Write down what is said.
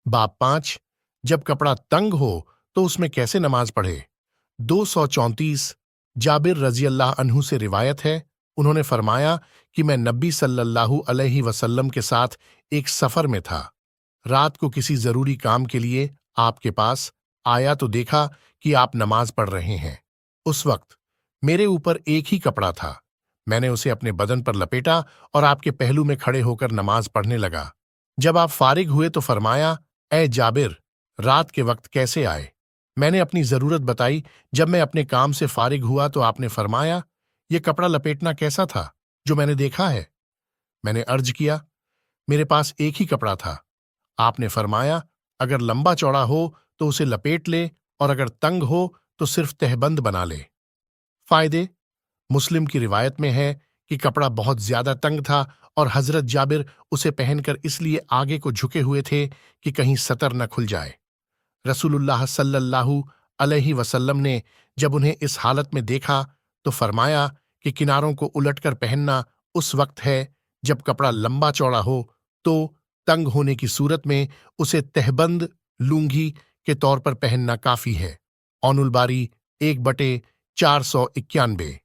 बाब 5। जब कपड़ा तंग हो तो उसमें कैसे नमाज पढ़े। 234 जाबिर रजी अल्लाह अन्हु से रिवायत है, उन्होंने फरमाया कि मैं नबी सल्लल्लाहु अलैहि वसल्लम के साथ एक सफर में था। रात को किसी जरूरी काम के लिए आपके पास आया तो देखा कि आप नमाज पढ़ रहे हैं। उस वक्त मेरे ऊपर एक ही कपड़ा था। मैंने उसे अपने बदन पर लपेटा और आपके पहलू में खड़े होकर नमाज पढ़ने लगा। जब आप फारिग हुए तो फरमाया, ए जाबिर, रात के वक्त कैसे आए। मैंने अपनी जरूरत बताई। जब मैं अपने काम से फारिग हुआ तो आपने फरमाया, ये कपड़ा लपेटना कैसा था जो मैंने देखा है। मैंने अर्ज किया, मेरे पास एक ही कपड़ा था। आपने फरमाया, अगर लंबा चौड़ा हो तो उसे लपेट ले और अगर तंग हो तो सिर्फ तहबंद बना ले। फायदे। मुस्लिम की रिवायत में है कि कपड़ा बहुत ज्यादा तंग था और हजरत जाबिर उसे पहनकर इसलिए आगे को झुके हुए थे कि कहीं सतर न खुल जाए। रसूलुल्लाह सल्लल्लाहु अलैहि वसल्लम ने जब उन्हें इस हालत में देखा तो फरमाया कि किनारों को उलटकर पहनना उस वक्त है जब कपड़ा लंबा चौड़ा हो, तो तंग होने की सूरत में उसे तहबंद लूंगी के तौर पर पहनना काफी है। औनुल बारी 1/491।